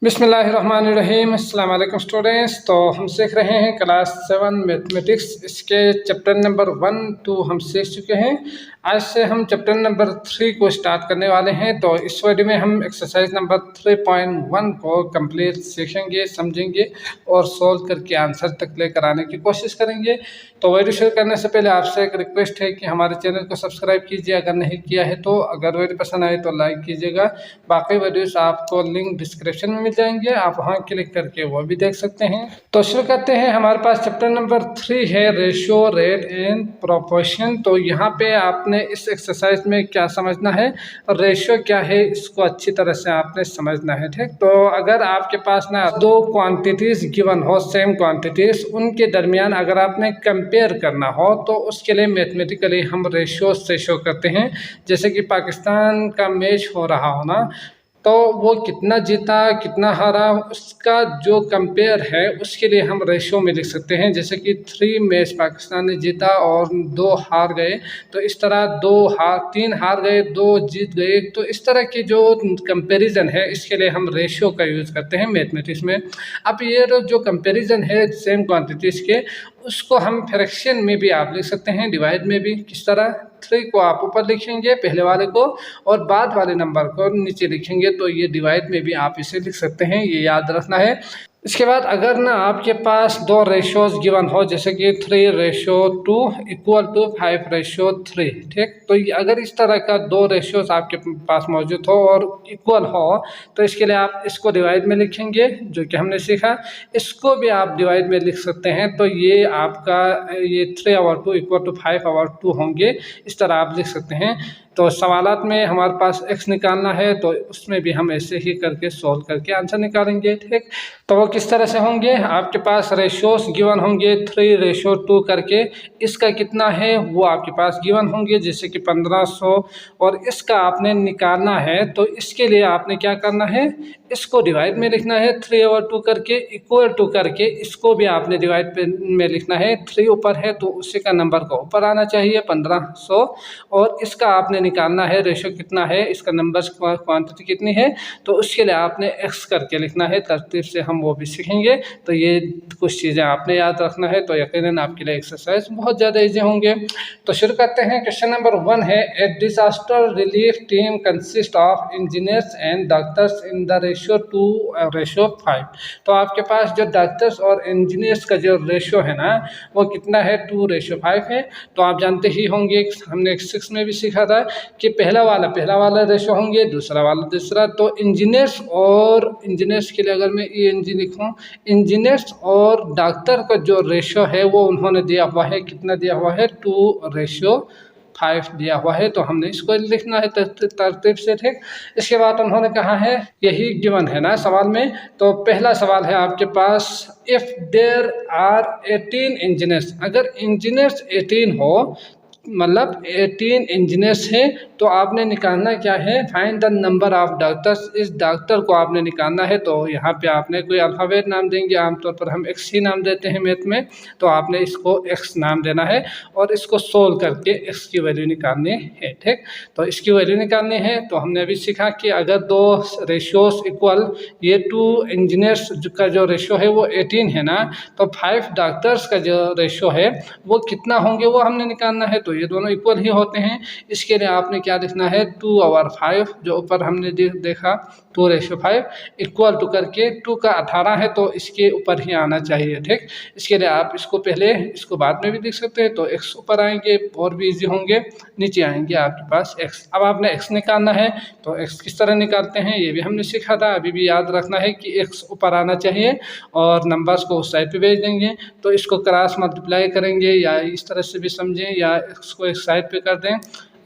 बिस्मिल्लाहिर्रहमानिर्रहीम। अस्सलाम वालेकुम स्टूडेंट्स। तो हम सीख रहे हैं क्लास 7 मैथमेटिक्स। इसके चैप्टर नंबर 1, 2 हम सीख चुके हैं। आज से हम चैप्टर नंबर 3 को स्टार्ट करने वाले हैं। तो इस वीडियो में हम एक्सरसाइज नंबर 3.1 को कंप्लीट सीखेंगे, समझेंगे और सोल्व करके आंसर तक लेकर आने की कोशिश करेंगे। तो वीडियो शुरू करने से पहले आपसे एक रिक्वेस्ट है कि हमारे चैनल को सब्सक्राइब कीजिए अगर नहीं किया है तो। अगर वीडियो पसंद आए तो लाइक कीजिएगा। बाकी वीडियोस आपको लिंक डिस्क्रिप्शन में मिल जाएंगे, आप वहां क्लिक करके वो भी देख सकते हैं। तो शुरू करते हैं। हमारे पास चैप्टर नंबर 3 है रेशियो, रेट एंड प्रोपोर्शन। तो यहाँ पे आपने इस एक्सरसाइज में क्या समझना है, रेशियो क्या है इसको अच्छी तरह से आपने समझना है। ठीक, तो अगर आपके पास ना दो क्वांटिटीज गिवन हो, सेम क्वांटिटीज, उनके दरमियान अगर आपने कंपेयर करना हो तो उसके लिए मैथमेटिकली हम रेशियो से शो करते हैं। जैसे कि पाकिस्तान का मैच हो रहा हो ना, तो वो कितना जीता कितना हारा उसका जो कंपेयर है उसके लिए हम रेशियो में लिख सकते हैं। जैसे कि 3 मैच पाकिस्तान ने जीता और 2 हार गए, तो इस तरह 3 हार गए 2 जीत गए। तो इस तरह की जो कंपैरिजन है इसके लिए हम रेशियो का यूज़ करते हैं मैथमेटिक्स में। अब ये जो कंपैरिजन है सेम क्वांटिटीज के, उसको हम फ्रैक्शन में भी आप लिख सकते हैं, डिवाइड में भी। किस तरह, 3 को आप ऊपर लिखेंगे पहले वाले को और बाद वाले नंबर को नीचे लिखेंगे, तो ये डिवाइड में भी आप इसे लिख सकते हैं, ये याद रखना है। इसके बाद अगर ना आपके पास 2 रेशियोज गिवन हो, जैसे कि 3:2 इक्वल टू 5:3, ठीक, तो अगर इस तरह का 2 रेशियोज आपके पास मौजूद हो और इक्वल हो तो इसके लिए आप इसको डिवाइड में लिखेंगे, जो कि हमने सीखा। इसको भी आप डिवाइड में लिख सकते हैं, तो ये आपका ये 3/2 इक्वल टू 5/2 होंगे। इस तरह आप लिख सकते हैं। तो सवालात में हमारे पास x निकालना है तो उसमें भी हम ऐसे ही करके सोल्व करके आंसर निकालेंगे। ठीक, तो वो किस तरह से होंगे, आपके पास रेशियोस गिवन होंगे 3:2 करके। इसका कितना है वो आपके पास गिवन होंगे, जैसे कि 1500, और इसका आपने निकालना है तो इसके लिए आपने क्या करना है, इसको डिवाइड में लिखना है 3/2 करके, इक्वल टू करके इसको भी आपने डिवाइड में लिखना है। 3 ऊपर है तो उसी का नंबर का ऊपर आना चाहिए 1500, और इसका आपने निकालना है रेशियो कितना है, इसका नंबर क्वांटिटी कितनी है, तो उसके लिए आपने x करके लिखना है। तरतीब से हम वो भी सीखेंगे। तो ये कुछ चीज़ें आपने याद रखना है, तो यकीनन आपके लिए एक्सरसाइज बहुत ज़्यादा ईजी होंगे। तो शुरू करते हैं। क्वेश्चन नंबर 1 है, ए disaster relief team consist of engineers and doctors in the ratio 2:5। तो आपके पास जो डॉक्टर्स और इंजीनियर्स का जो रेशियो है ना, वो कितना है, 2:5 है। तो आप जानते ही होंगे, हमने 6 में भी सीखा था कि पहला वाला रेशियो होंगे, दूसरा वाला दूसरा। तो इंजीनियर्स के लिए अगर मैं ENG लिखूं, इंजीनियर्स और डॉक्टर का जो रेशियो है वो उन्होंने दिया हुआ है, कितना दिया हुआ है, 2:5 दिया हुआ है। तो हमने इसको लिखना है तरतीब से। ठीक, इसके बाद उन्होंने कहा है, यही गिवन है ना सवाल में। तो पहला सवाल है आपके पास, इफ देयर आर 18 इंजीनियर्स, अगर इंजीनियर्स 18 हो, मतलब 18 इंजीनियर्स हैं, तो आपने निकालना क्या है, find the number of doctors. इस डॉक्टर को आपने निकालना है। तो यहाँ पे आपने कोई अल्फ़ाबेट नाम देंगे, आमतौर पर हम x ही नाम देते हैं मैथ में, तो आपने इसको x नाम देना है और इसको सोल्व करके x की वैल्यू निकालनी है। ठीक, तो इसकी वैल्यू निकालनी है। तो हमने अभी सीखा कि अगर 2 रेशियोस इक्वल, ये 2 इंजीनियर्स का जो रेशियो है वो 18 है ना, तो 5 डॉक्टर्स का जो रेशियो है वो कितना होंगे वो हमने निकालना है। तो ये दोनों इक्वल ही होते हैं। इसके लिए आपने क्या लिखना है, 2/5, जो ऊपर हमने देखा 2:5 इक्वल टू करके, 2 का 18 है तो इसके ऊपर ही आना चाहिए। ठीक, इसके लिए आप इसको पहले, इसको बाद में भी लिख सकते हैं। तो x ऊपर आएंगे और भी इजी होंगे, नीचे आएंगे आपके पास x। अब आपने x निकालना है, तो x किस तरह निकालते हैं ये भी हमने सीखा था, अभी भी याद रखना है कि x ऊपर आना चाहिए और नंबर्स को उस साइड पे भेज देंगे। तो इसको क्रॉस मल्टीप्लाई करेंगे, या इस तरह से भी समझें, या इसको एक साइड पे कर दें,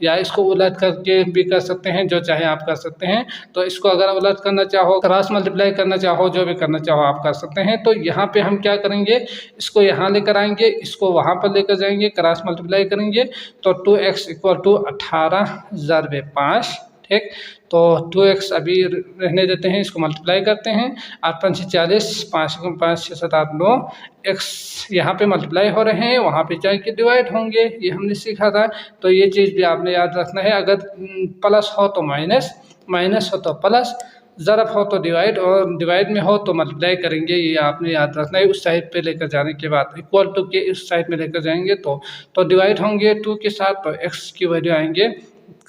या इसको उलट करके भी कर सकते हैं, जो चाहे आप कर सकते हैं। तो इसको अगर उलट करना चाहो, क्रॉस मल्टीप्लाई करना चाहो, जो भी करना चाहो आप कर सकते हैं। तो यहाँ पे हम क्या करेंगे, इसको यहाँ लेकर आएंगे, इसको वहाँ पर लेकर जाएंगे, क्रॉस मल्टीप्लाई करेंगे। तो 2x इक्वल टू 18 × 5। ठीक, तो 2x अभी रहने देते हैं, इसको मल्टीप्लाई करते हैं। 8 × 5 = 40, 5 × 5 = 6, 7, 8, 9। x यहाँ पे मल्टीप्लाई हो रहे हैं, वहाँ पे जाके डिवाइड होंगे, ये हमने सीखा था। तो ये चीज़ भी आपने याद रखना है। अगर प्लस हो तो माइनस, माइनस हो तो प्लस, ज़रफ हो तो डिवाइड, और डिवाइड में हो तो मल्टीप्लाई करेंगे। ये आपने याद रखना है। उस साइड पे लेकर जाने के बाद इक्वल टू के इस साइड में लेकर जाएंगे तो डिवाइड होंगे 2 के साथ, तो x की वैल्यू आएंगे,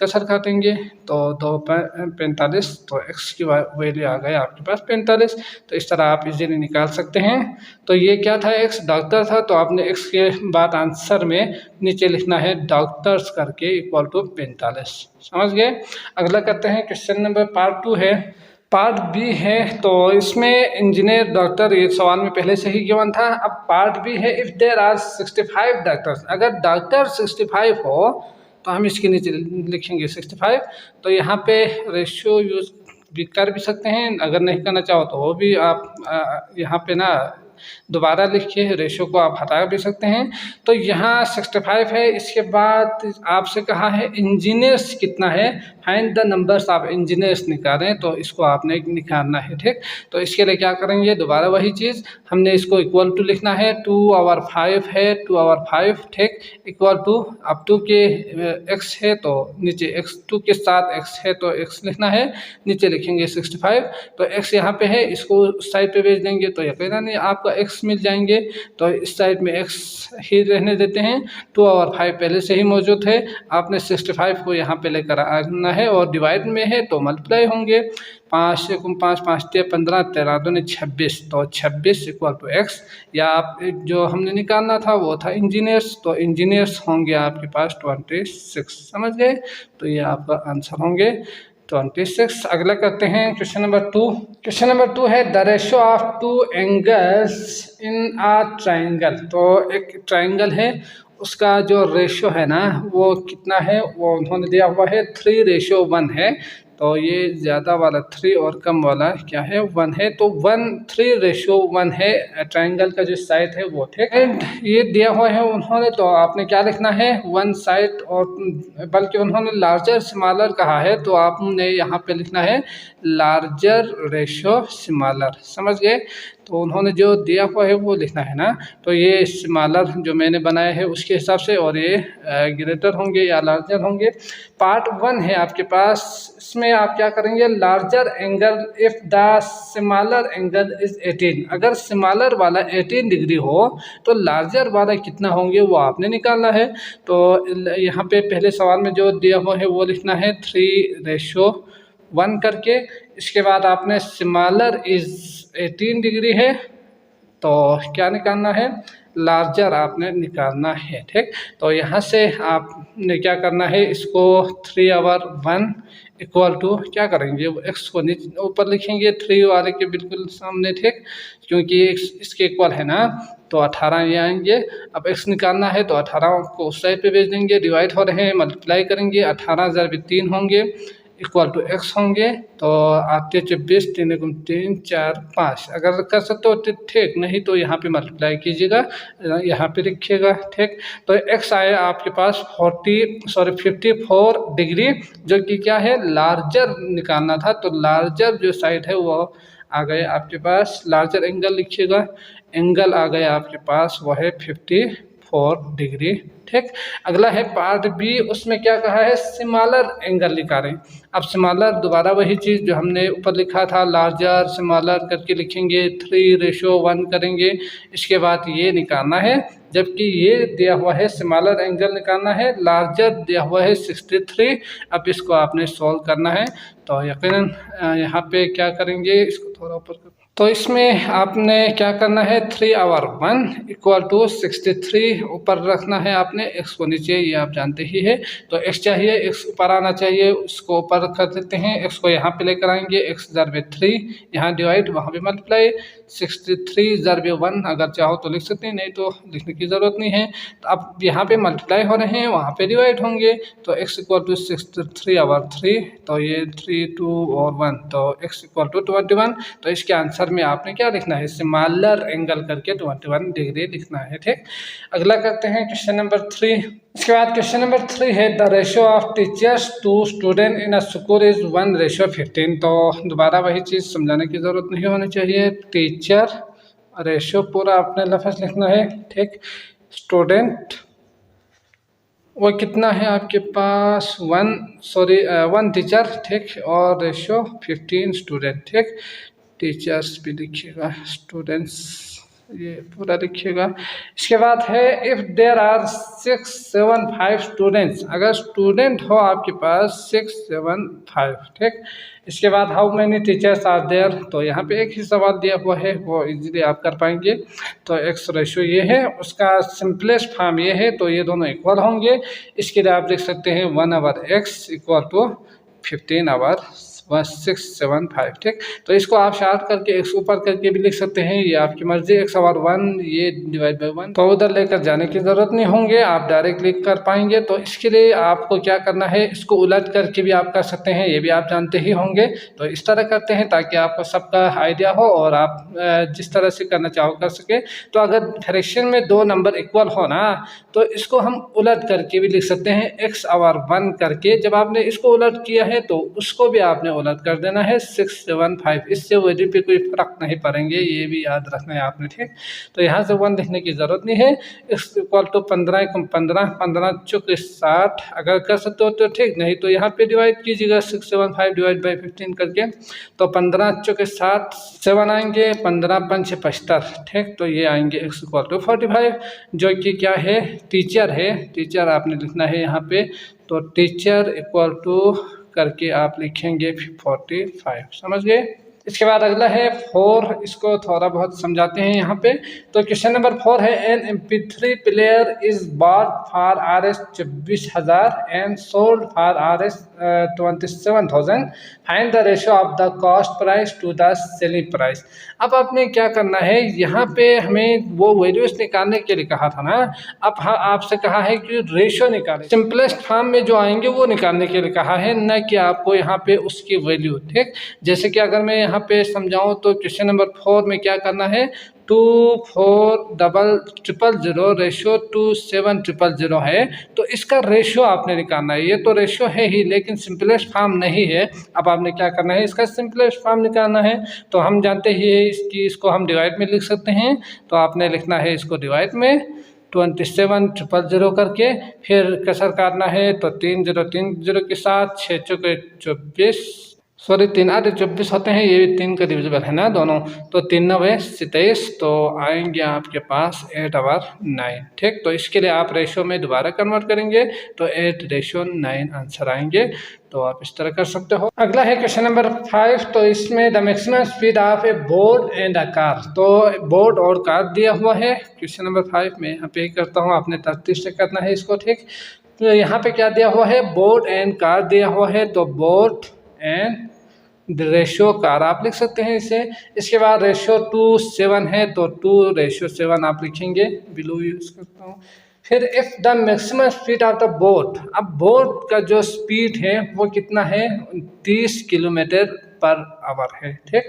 कसर काटेंगे तो 2 45, तो x की वैल्यू आ गई आपके पास 45। तो इस तरह आप इजीली निकाल सकते हैं। तो ये क्या था, x डॉक्टर था, तो आपने x के बाद आंसर में नीचे लिखना है डॉक्टर्स करके इक्वल टू 45। समझ गए। अगला करते हैं क्वेश्चन नंबर पार्ट 2 है, पार्ट बी है। तो इसमें इंजीनियर डॉक्टर ये सवाल में पहले से ही गिवन था। अब पार्ट बी है, इफ़ देयर आर 65 डॉक्टर्स, अगर डॉक्टर 65 हो तो हम इसके नीचे लिखेंगे 65। तो यहाँ पे रेशियो यूज भी कर भी सकते हैं, अगर नहीं करना चाहो तो वो भी आप यहाँ पे ना दोबारा लिखिए, रेशो को आप हटा भी सकते हैं। तो यहाँ 65 है। इसके बाद आपसे कहा है इंजीनियर्स कितना है, find the numbers of engineers निकालें, तो इसको आपने निकालना है। ठीक, तो इसके लिए क्या करेंगे, दोबारा वही चीज़, हमने इसको इक्वल टू लिखना है, 2/5 है, 2/5। ठीक, इक्वल टू, अब 2 के x है तो नीचे x, 2 के साथ x है तो x लिखना है, नीचे लिखेंगे 65। तो x यहाँ पे है, इसको उस साइड पे भेज देंगे तो यकीनन आपका x मिल जाएंगे। तो इस साइड में x ही रहने देते हैं, 2/5 पहले से ही मौजूद है, आपने 65 को यहाँ पे लेकर आना है, और डिवाइड में है तो मल्टीप्लाई होंगे। 5 × 5 = 5, 15, 13 दूनी 26, तो 26 इक्वल टू x। या आप जो हमने निकालना था वो था इंजीनियर्स, तो इंजीनियर्स होंगे आपके पास 26। समझ गए। तो ये आपका आंसर होंगे 26। अगला करते हैं क्वेश्चन नंबर 2। क्वेश्चन नंबर 2 है the ratio of 2 angles in a triangle. तो एक ट्राइंगल है, उसका जो रेशियो है ना वो कितना है, वो उन्होंने दिया हुआ है 3:1 है। तो ये ज़्यादा वाला 3 और कम वाला क्या है, 1 है। तो 3:1 है ट्राइंगल का जो साइड है वो। ठीक, एंड ये दिया हुआ है उन्होंने, तो आपने क्या लिखना है, 1 साइड, और बल्कि उन्होंने लार्जर स्मॉलर कहा है तो आपने यहाँ पे लिखना है लार्जर रेशियो स्मॉलर। समझ गए। तो उन्होंने जो दिया हुआ है वो लिखना है ना, तो ये स्मॉलर जो मैंने बनाया है उसके हिसाब से, और ये ग्रेटर होंगे या लार्जर होंगे। पार्ट 1 है आपके पास, इसमें आप क्या करेंगे, larger angle if the smaller angle is 18, अगर स्मॉलर वाला 18 डिग्री हो तो लार्जर वाला कितना होंगे वो आपने निकालना है। तो यहाँ पे पहले सवाल में जो दिया हुआ है वो लिखना है 3:1 करके। इसके बाद आपने स्मॉलर इज 18 डिग्री है तो क्या निकालना है, लार्जर आपने निकालना है। ठीक, तो यहाँ से आपने क्या करना है, इसको 3/1 इक्वल टू क्या करेंगे, x को नीचे ऊपर लिखेंगे 3 वाले के बिल्कुल सामने। ठीक, क्योंकि इसके इक्वल है ना, तो 18 ये आएंगे। अब x निकालना है तो 18 को उस साइड पे भेज देंगे, डिवाइड हो रहे हैं, मल्टीप्लाई करेंगे, 18 × 3 होंगे इक्वल टू x होंगे। तो आते 24, 3 × 3 = 4, 5 अगर कर सकते हो तो ठीक, नहीं तो यहाँ पे मल्टीप्लाई कीजिएगा, यहाँ पे लिखिएगा। ठीक, तो x आया आपके पास 54 डिग्री, जो कि क्या है, लार्जर निकालना था। तो लार्जर जो साइड है वो आ गए आपके पास, लार्जर एंगल लिखिएगा, एंगल आ गया आपके पास वो है 54 डिग्री। ठीक, अगला है पार्ट बी, उसमें क्या कहा है, स्मॉलर एंगल निकालें। अब स्मॉलर दोबारा वही चीज़ जो हमने ऊपर लिखा था, लार्जर स्मॉलर करके लिखेंगे, 3:1 करेंगे। इसके बाद ये निकालना है, जबकि ये दिया हुआ है स्मॉलर एंगल निकालना है, लार्जर दिया हुआ है 63। अब इसको आपने सॉल्व करना है। तो यकीनन यहाँ पे क्या करेंगे, इसको थोड़ा ऊपर, तो इसमें आपने क्या करना है, 3/1 इक्वल टू 63 ऊपर रखना है आपने, x को नीचे, ये आप जानते ही है। तो x चाहिए, x ऊपर आना चाहिए, उसको ऊपर कर देते हैं, x को यहाँ पे लेकर आएंगे, x × 3, यहाँ डिवाइड, वहाँ पे मल्टीप्लाई, 63 × 1 अगर चाहो तो लिख सकते हैं, नहीं तो लिखने की ज़रूरत नहीं है। तो अब यहाँ पे मल्टीप्लाई हो रहे हैं, वहाँ पे डिवाइड होंगे, तो x = 63/3, तो ये 3, 2 और 1, तो x = 21। तो इसके आंसर में आपने क्या लिखना है, स्मॉलर एंगल करके 21 डिग्री लिखना है। ठीक, अगला करते हैं क्वेश्चन नंबर 3। इसके बाद क्वेश्चन नंबर 3 है the ratio of teachers to student in a school is 1:15। तो दोबारा वही चीज़ समझाने की ज़रूरत नहीं होनी चाहिए, टीचर रेशियो पूरा आपने लफ्ज़ लिखना है। ठीक, स्टूडेंट वो कितना है आपके पास 1 टीचर, ठीक, और रेशो 15 स्टूडेंट, ठीक। टीचर्स भी लिखिएगा, स्टूडेंट्स ये पूरा लिखिएगा। इसके बाद है इफ़ देयर आर 6, 7, 5 स्टूडेंट्स, अगर स्टूडेंट हो आपके पास 6, 7, 5, ठीक। इसके बाद how many teachers are there, तो यहाँ पे एक ही सवाल दिया हुआ है, वो इजीली आप कर पाएंगे। तो एक्स रेशो ये है, उसका सिंपलेस्ट फॉर्म ये है, तो ये दोनों इक्वल होंगे। इसके लिए आप लिख सकते हैं 1/x इक्वल टू 15/675, ठीक। तो इसको आप शार्ट करके एक्स ऊपर करके भी लिख सकते हैं, ये आपकी मर्जी। x/1 ये डिवाइड बाई 1, तो उधर लेकर जाने की ज़रूरत नहीं होंगे, आप डायरेक्ट लिख कर पाएंगे। तो इसके लिए आपको क्या करना है, इसको उलट करके भी आप कर सकते हैं, ये भी आप जानते ही होंगे। तो इस तरह करते हैं ताकि आपको सबका आइडिया हो और आप जिस तरह से करना चाहो कर सके। तो अगर फ्रैक्शन में 2 नंबर इक्वल हो ना, तो इसको हम उलट करके भी लिख सकते हैं x/1 करके। जब आपने इसको उलट किया है तो उसको भी आपने उलट कर देना है 6, 7, 5, इससे वैल्यू पे कोई फर्क नहीं पड़ेंगे, ये भी याद रखना है आपने, ठीक। तो यहाँ से 1 लिखने की ज़रूरत नहीं है। x इक्वल टू 15 15 चौके 60 अगर कर सकते हो तो ठीक, नहीं तो यहाँ पे डिवाइड कीजिएगा 6, 7, 5 डिवाइड बाई 15 करके। तो 15 चौके 60, 7 आएंगे, 15 पंच 75, ठीक। तो ये आएंगे x इक्वल टू 45, जो कि क्या है, टीचर है। टीचर आपने लिखना है यहाँ पे, तो टीचर इक्वल टू करके आप लिखेंगे 45, समझ गए। इसके बाद अगला है 4, इसको थोड़ा बहुत समझाते हैं यहाँ पे। तो क्वेश्चन नंबर 4 है an MP3 player is bought for Rs 24,000 and sold for Rs 27,000, find the ratio of the cost price to the selling price. अब आपने क्या करना है, यहाँ पे हमें वो वैल्यूज निकालने के लिए कहा था ना। अब हाँ, आपसे कहा है कि रेशियो निकालें, सिंपलेस्ट फॉर्म में जो आएंगे वो निकालने के लिए कहा है, न कि आपको यहाँ पे उसकी वैल्यू, ठीक। जैसे कि अगर मैं यहाँ पे समझाऊं तो क्वेश्चन नंबर 4 में क्या करना है, 24,000 रेशियो 27,000 है, तो इसका रेशियो आपने निकालना है। ये तो रेशियो है ही, लेकिन सिंपलेस्ट फॉर्म नहीं है। अब आपने क्या करना है, इसका सिंपलेस्ट फॉर्म निकालना है। तो हम जानते ही इसको हम डिवाइड में लिख सकते हैं। तो आपने लिखना है इसको डिवाइड में 27,000 करके, फिर कसर काटना है। तो 3 0 3 0 के साथ 6 चौके 24, सॉरी 3 8 24 होते हैं, ये भी 3 का डिविजिबल है ना दोनों। तो 3 9 27, तो आएंगे आपके पास 8/9, ठीक। तो इसके लिए आप रेशियो में दोबारा कन्वर्ट करेंगे तो 8:9 आंसर आएंगे। तो आप इस तरह कर सकते हो। अगला है क्वेश्चन नंबर 5, तो इसमें the maximum speed of A board and a car. तो बोर्ड और कार दिया हुआ है क्वेश्चन नंबर 5 में। यहाँ पे करता हूँ, आपने तरतीब से करना है इसको, ठीक। तो यहाँ पे क्या दिया हुआ है, बोर्ड एंड कार दिया हुआ है, तो बोर्ड एंड रेशियो कार आप लिख सकते हैं इसे। इसके बाद रेशियो 2:7 है, तो 2:7 आप लिखेंगे, बिलो यूज करता हूँ। फिर if the maximum speed of the boat, अब बोट का जो स्पीड है वो कितना है, 30 km/h है, ठीक।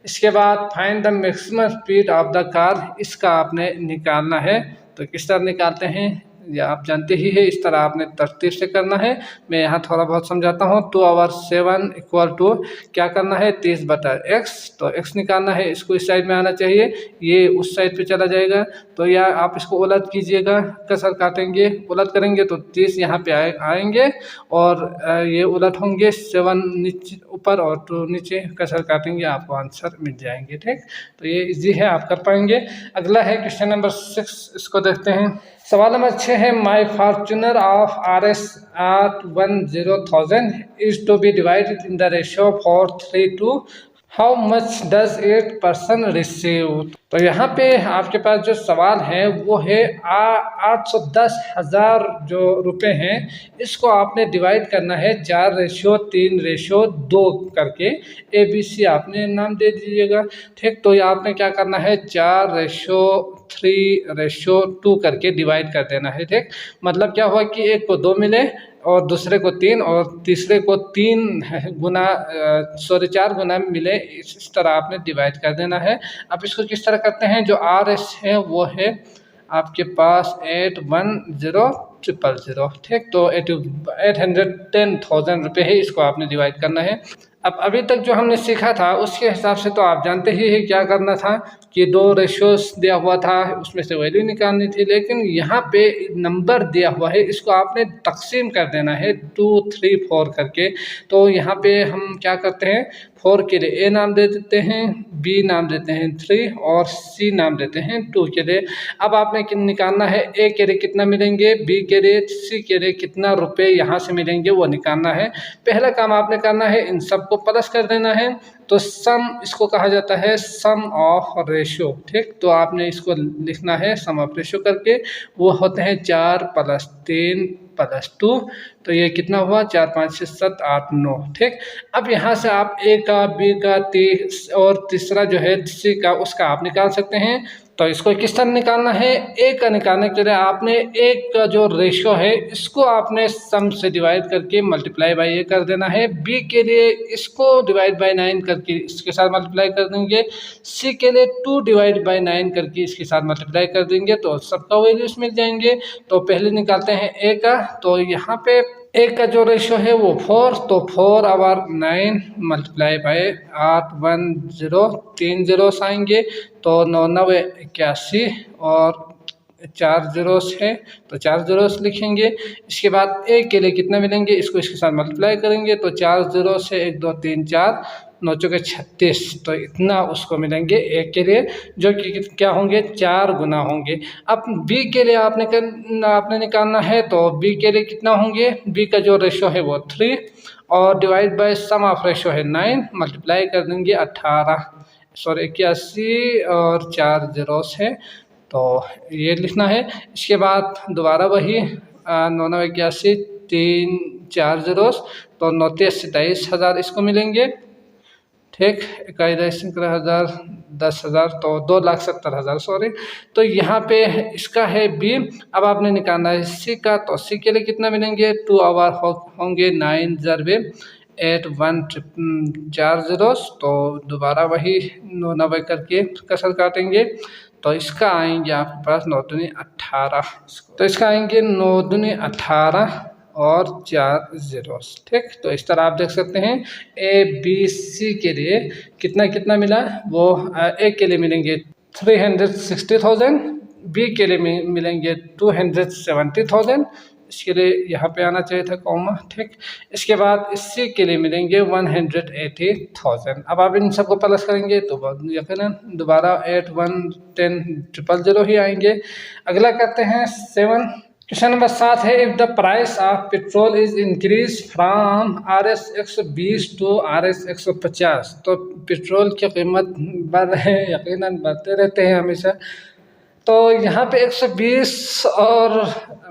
इसके बाद find the maximum speed of the car, इसका आपने निकालना है। तो किस तरह निकालते हैं ये आप जानते ही है, इस तरह आपने तरतीब से करना है। मैं यहाँ थोड़ा बहुत समझाता हूँ। 2/7 इक्वल टू क्या करना है, 30/x। तो x निकालना है, इसको इस साइड में आना चाहिए, ये उस साइड पे चला जाएगा। तो या आप इसको उलट कीजिएगा, कसर काटेंगे, उलट करेंगे तो 30 यहाँ पे आएंगे, और ये उलट होंगे, 7 नीचे ऊपर और 2 नीचे, कसर काटेंगे, आपको आंसर मिल जाएंगे, ठीक। तो ये इजी है, आप कर पाएंगे। अगला है क्वेश्चन नंबर 6, इसको देखते हैं। सवाल नंबर 6 है my fortuner of Rs at 10,000 is to be divided in the ratio 4:3, how much does 8% receive. तो यहाँ पे आपके पास जो सवाल है वो है 810,000 जो रुपए हैं, इसको आपने डिवाइड करना है 4:3:2 करके। ABC आपने नाम दे दीजिएगा, ठीक। तो ये आपने क्या करना है, 4:3:2 करके डिवाइड कर देना है, ठीक। मतलब क्या हुआ कि एक को 2 मिले और दूसरे को 3 और तीसरे को 4 गुना मिले, इस तरह आपने डिवाइड कर देना है। अब इसको किस तरह करते हैं, जो RS है वो है आपके पास 810,000, ठीक। तो 810,000 रुपये है, इसको आपने डिवाइड करना है। अब अभी तक जो हमने सीखा था उसके हिसाब से तो आप जानते ही हैं क्या करना था कि दो रेशियोस दिया हुआ था, उसमें से वैल्यू निकालनी थी। लेकिन यहाँ पे नंबर दिया हुआ है, इसको आपने तकसीम कर देना है 2, 3, 4 करके। तो यहाँ पे हम क्या करते हैं, 4 के लिए ए नाम दे देते हैं, बी नाम देते हैं 3 और सी नाम देते हैं 2 के लिए। अब आपने निकालना है ए के लिए कितना मिलेंगे, बी के लिए, सी के लिए कितना रुपए यहाँ से मिलेंगे वो निकालना है। पहला काम आपने करना है इन सबको प्लस कर देना है। तो सम इसको कहा जाता है सम ऑफ रेशियो, ठीक। तो आपने इसको लिखना है सम ऑफ रेशियो करके, वो होते हैं 4 + 3 + 2। तो ये कितना हुआ, 4, 5, 6, 7, 8, 9, ठीक। अब यहाँ से आप ए का, बी का, और तीसरा जो है सी का, उसका आप निकाल सकते हैं। तो इसको किस तरह निकालना है, ए का निकालने के लिए आपने ए का जो रेशियो है इसको आपने सम से डिवाइड करके मल्टीप्लाई बाय ए कर देना है। बी के लिए इसको डिवाइड बाय 9 करके इसके साथ मल्टीप्लाई कर देंगे। सी के लिए 2 डिवाइड बाय 9 करके इसके साथ मल्टीप्लाई कर देंगे, तो सबका वैल्यूज मिल जाएंगे। तो पहले निकालते हैं ए का। तो यहाँ पे ए का जो रेशियो है वो 4, तो 4 और 9 मल्टीप्लाई बाय 8, 1, 0, 3 zeros आएंगे। तो 9, 9, 81 और 4 zeros है, तो 4 zeros लिखेंगे। इसके बाद ए के लिए कितना मिलेंगे, इसको इसके साथ मल्टीप्लाई करेंगे। तो 4 zeros है, 1, 2, 3, 4, 9 चौके 36, तो इतना उसको मिलेंगे ए के लिए, जो कि क्या होंगे, 4 गुना होंगे। अब बी के लिए आपने निकालना है। तो बी के लिए कितना होंगे, बी का जो रेशियो है वो 3 और divide by sum of ratio है 9, मल्टीप्लाई कर देंगे 81 और 4 zeros है, तो ये लिखना है। इसके बाद दोबारा वही 9, 9, 81, 3, 4 zeros, तो 9, 23 हज़ार इसको मिलेंगे, ठीक। 21,000, 10,000, तो 2,70,000, सॉरी। तो यहाँ पे इसका है बी। अब आपने निकालना है सी का। तो सी के लिए कितना मिलेंगे, 2 आवर होंगे, 9 × 8, 1, 4 zeros, तो दोबारा वही 9, 9 करके कसर काटेंगे। तो इसका आएंगे आपके पास 9 दूनी 18, तो इसका आएंगे 9 दूनी 18 और 4 zeros, ठीक। तो इस तरह आप देख सकते हैं ए बी सी के लिए कितना कितना मिला। वो ए के लिए मिलेंगे 360,000, बी के लिए मिलेंगे 270,000, इसके लिए यहाँ पे आना चाहिए था कॉमा, ठीक। इसके बाद सी के लिए मिलेंगे 180,000। अब आप इन सबको प्लस करेंगे तो यकीनन दोबारा 8, 1, 10, 000 ही आएंगे। अगला करते हैं 7। क्वेश्चन नंबर 7 है, if the price of petrol is increase from RS 120 to RS 150। तो पेट्रोल की कीमत बढ़ रहे हैं, यकीनन बढ़ते रहते हैं हमेशा। तो यहाँ पे 120 और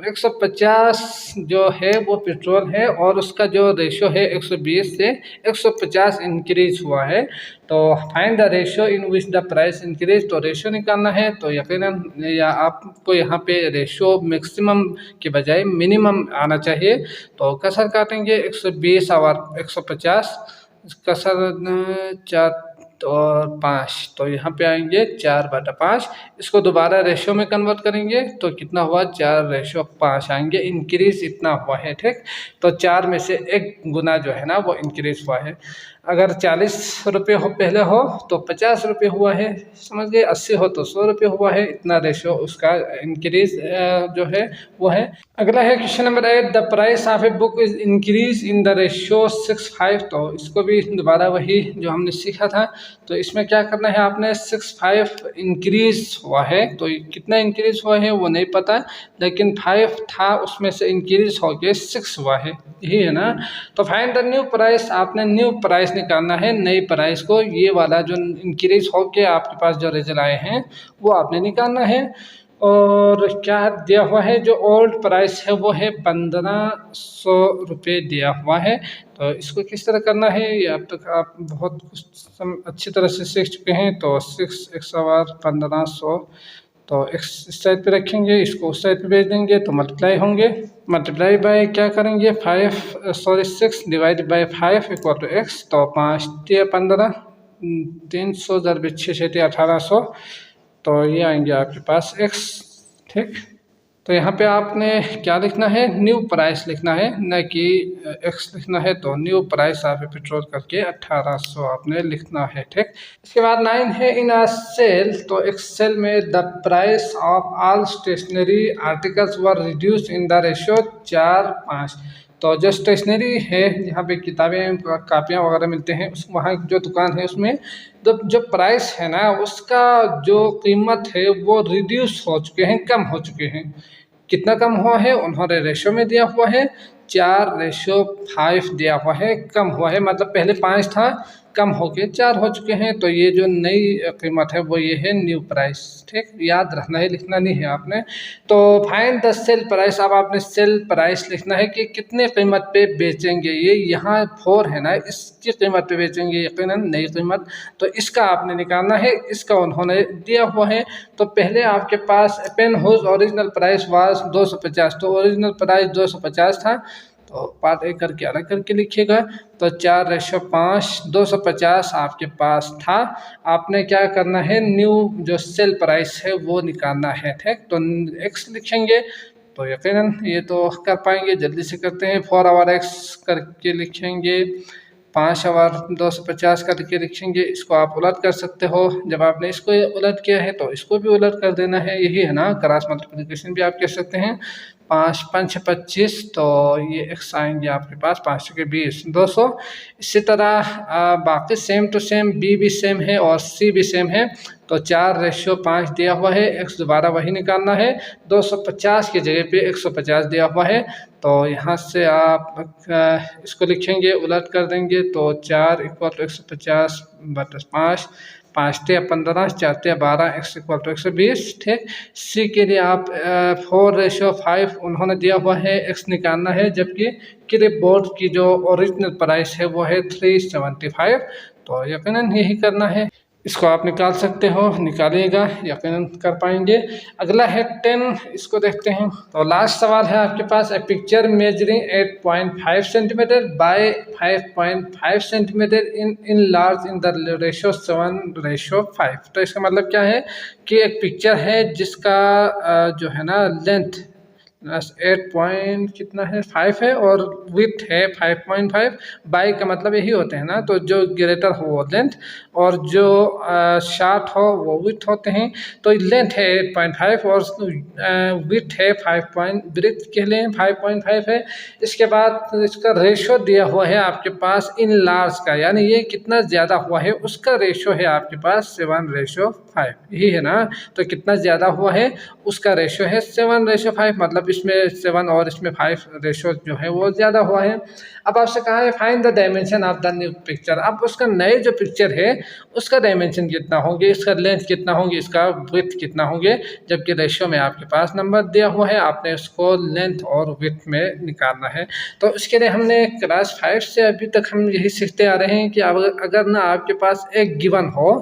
150 जो है वो पेट्रोल है, और उसका जो रेशियो है 120 से 150 इंक्रीज हुआ है। तो find the ratio in which the price increase. तो रेशियो निकालना है। तो यकीनन या आपको यहाँ पे रेशियो मैक्सिमम के बजाय मिनिमम आना चाहिए। तो कसर काटेंगे 120 और 150, कसर 4 और 5, तो यहाँ पे आएंगे 4/5। इसको दोबारा रेशियो में कन्वर्ट करेंगे तो कितना हुआ, 4/5 आएंगे। इंक्रीज इतना हुआ है, ठीक। तो 4 में से 1 गुना जो है ना वो इंक्रीज हुआ है। अगर 40 रुपये हो पहले हो तो 50 रुपये हुआ है, समझ गए। 80 हो तो 100 रुपये हुआ है। इतना रेशियो उसका इंक्रीज जो है वो है। अगला है question number 8, the price of a book is increase in the ratio 6:5। तो इसको भी दोबारा वही जो हमने सीखा था। तो इसमें क्या करना है, आपने 6:5 इंक्रीज हुआ है। तो कितना इंक्रीज हुआ है वो नहीं पता, लेकिन 5 था उसमें से इंक्रीज हो के 6 हुआ है, यही है ना। तो फाइंड द न्यू प्राइस, आपने न्यू प्राइस निकालना है, नई प्राइस को। ये वाला जो इंक्रीज हो के आपके पास जो रिजल्ट आए हैं वो आपने निकालना है। और क्या दिया हुआ है, जो ओल्ड प्राइस है वो है 1500 रुपये दिया हुआ है। तो इसको किस तरह करना है ये अब तक आप बहुत अच्छी तरह से सीख चुके हैं। तो 6 1500, तो इस साइड पे रखेंगे, इसको उस साइड पे भेज देंगे तो मल्टीप्लाई होंगे। मल्टीप्लाई बाय क्या करेंगे, 6 डिवाइड बाय 5 = x। तो 5 × 15, 300 × 6 = 1800, तो ये आएंगे आपके पास x, ठीक। तो यहाँ पे आपने क्या लिखना है, न्यू प्राइस लिखना है, न कि एक्स लिखना है। तो न्यू प्राइस आप पेट्रोल करके 1800 आपने लिखना है, ठीक। इसके बाद 9 है इन अ सेल। तो एक सेल में the price of all stationery articles were reduce in the ratio 4:5। तो जो स्टेशनरी है, जहाँ पे किताबें कापियाँ वगैरह मिलते हैं, उस वहाँ जो दुकान है उसमें जो प्राइस है ना, उसका जो कीमत है वो रिड्यूस हो चुके हैं, कम हो चुके हैं। कितना कम हुआ है, उन्होंने रेशो में दिया हुआ है 4:5 दिया हुआ है, कम हुआ है। मतलब पहले 5 था, कम हो के 4 हो चुके हैं। तो ये जो नई कीमत है वो ये है न्यू प्राइस, ठीक। याद रखना है, लिखना नहीं है आपने। तो फाइंड द सेल प्राइस। अब आपने सेल प्राइस लिखना है कि कितने कीमत पे बेचेंगे। ये यहाँ 4 है ना, इसकी कीमत पे बेचेंगे, यकीनन नई कीमत। तो इसका आपने निकालना है, इसका उन्होंने दिया हुआ है। तो पहले आपके पास pen whose original price was 250। तो ओरिजिनल प्राइस 250 था। तो पार्ट एक करके अलग करके लिखिएगा। तो 4:5 250 आपके पास था। आपने क्या करना है, न्यू जो सेल प्राइस है वो निकालना है, ठीक। तो एक्स लिखेंगे। तो यकीनन ये तो कर पाएंगे, जल्दी से करते हैं। 4 आवर एक्स करके लिखेंगे, 5 आवर 250 करके लिखेंगे। इसको आप उलट कर सकते हो। जब आपने इसको उलट किया है तो इसको भी उलट कर देना है, यही है ना, क्रॉस मल्टीप्लिकेशन भी आप कह सकते हैं। 5 5 25। तो ये एक्स आएंगे आपके पास 5 के 20 200। इसी तरह बाकी सेम टू सेम, बी भी सेम है और सी भी सेम है। तो 4:5 दिया हुआ है, एक्स दोबारा वही निकालना है। 250 की जगह पे 150 दिया हुआ है। तो यहाँ से आप इसको लिखेंगे, उलट कर देंगे। तो 4 = 150 बटा 5, 5 × 15, 4 × 12, x = 120, ठीक। सी के लिए आप 4:5 उन्होंने दिया हुआ है, x निकालना है। जबकि क्लिपबोर्ड की जो ओरिजिनल प्राइस है वो है 375। तो यकीनन यही करना है। इसको आप निकाल सकते हो, निकालिएगा, यकीनन कर पाएंगे। अगला है 10। इसको देखते हैं। तो लास्ट सवाल है आपके पास, a picture measuring 8.5 centimetre by 5.5 centimetre enlarge in the ratio 7:5। तो इसका मतलब क्या है कि एक पिक्चर है जिसका जो है ना लेंथ 8 पॉइंट कितना है 5 है और विथ है 5.5। बाई का मतलब यही होते हैं ना। तो जो ग्रेटर हो वो लेंथ और जो शार्ट हो वो विथ होते हैं। तो लेंथ है 8.5 और विथ है 5 ब्रेथ के लिए 5.5 है। इसके बाद इसका रेशो दिया हुआ है आपके पास इन लार्ज का, यानी ये कितना ज़्यादा हुआ है उसका रेशो है आपके पास 7:5, यही है ना। तो कितना ज़्यादा हुआ है उसका रेशो है 7:5। मतलब इसमें 7 और इसमें 5 रेशो जो है वो ज़्यादा हुआ है। अब आपसे कहा है find the dimension of the new picture. अब उसका नए जो पिक्चर है उसका डायमेंशन कितना होंगे, इसका लेंथ कितना होंगे, इसका विड्थ कितना होंगे। जबकि रेशो में आपके पास नंबर दिया हुआ है, आपने उसको लेंथ और विड्थ में निकालना है। तो इसके लिए हमने क्लास 5 से अभी तक हम यही सीखते आ रहे हैं कि अगर ना आपके पास एक गिवन हो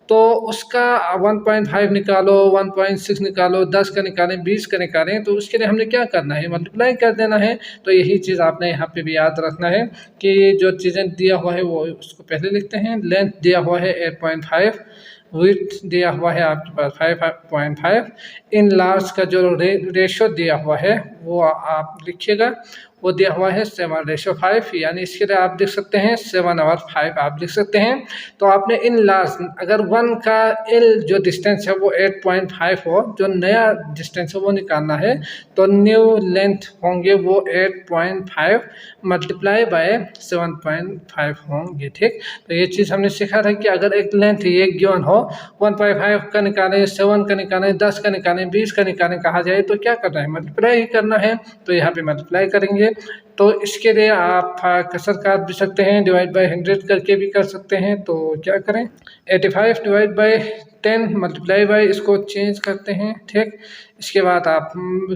तो उसका 1.5 निकालो, 1.6 निकालो, 10 का निकालें, 20 का निकालें। तो उसके लिए हमने क्या करना है, मल्टीप्लाई कर देना है। तो यही चीज़ आपने यहाँ पे भी याद रखना है कि जो चीज़ें दिया हुआ है वो उसको पहले लिखते हैं। लेंथ दिया हुआ है 8.5, विड्थ दिया हुआ है आपके पास 5.5। इन लार्ज का जो रेशो दिया हुआ है वो आप लिखिएगा, वो दिया हुआ है 7:5। यानी इसके लिए आप लिख सकते हैं 7/5 आप लिख सकते हैं। तो आपने इन लार्ज, अगर 1 का एल जो डिस्टेंस है वो 8.5 हो, जो नया डिस्टेंस है वो निकालना है। तो न्यू लेंथ होंगे वो 8.5 मल्टीप्लाई बाय 7.5 होंगे, ठीक। तो ये चीज़ हमने सीखा था कि अगर एक लेंथ ये गिवन हो, 1.5 का निकालें, 7 का निकालें, 10 का निकालें, 20 का निकालें कहा जाए तो क्या करना है, मल्टीप्लाई ही करना है। तो यहाँ पे मल्टीप्लाई करेंगे। तो इसके लिए आप कसर काट भी सकते हैं, डिवाइड बाय 100 करके भी कर सकते हैं। तो क्या करें, 85 डिवाइड बाय 10 मल्टीप्लाई बाय, इसको चेंज करते हैं, ठीक। इसके बाद आप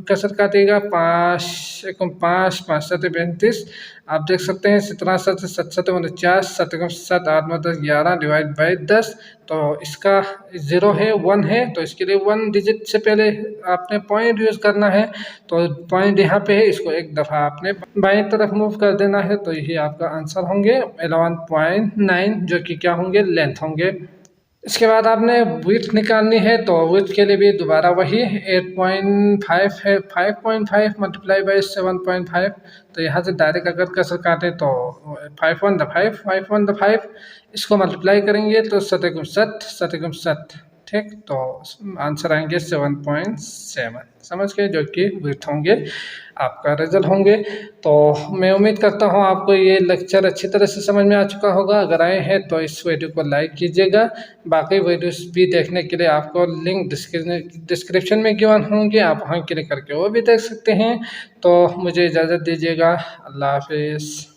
कसर काटिएगा, 5 5 5 7 35। आप देख सकते हैं 17 7 7 7 49, 7 7 8 9 10 11 डिवाइड बाय 10। तो इसका 0 है 1 है, तो इसके लिए 1 डिजिट से पहले आपने पॉइंट यूज़ करना है। तो पॉइंट यहाँ पे है, इसको एक दफ़ा आपने बाईं तरफ मूव कर देना है। तो यही आपका आंसर होंगे 11.9, जो कि क्या होंगे, लेंथ होंगे। इसके बाद आपने विड्थ निकालनी है, तो विड्थ के लिए भी दोबारा वही 8.5 है, 5.5 मल्टीप्लाई बाई 7.5। तो यहाँ से डायरेक्ट अगर कसर काटें तो 5 इसको मल्टीप्लाई करेंगे तो 7×7 ठीक, तो आंसर आएंगे 7.7। समझ गए, जो कि विड्थ होंगे आपका रिजल्ट होंगे। तो मैं उम्मीद करता हूँ आपको ये लेक्चर अच्छी तरह से समझ में आ चुका होगा। अगर आए हैं तो इस वीडियो को लाइक कीजिएगा। बाकी वीडियोस भी देखने के लिए आपको लिंक डिस्क्रिप्शन में गिवन होंगे, आप वहाँ क्लिक करके वो भी देख सकते हैं। तो मुझे इजाज़त दीजिएगा। अल्लाह हाफिज़।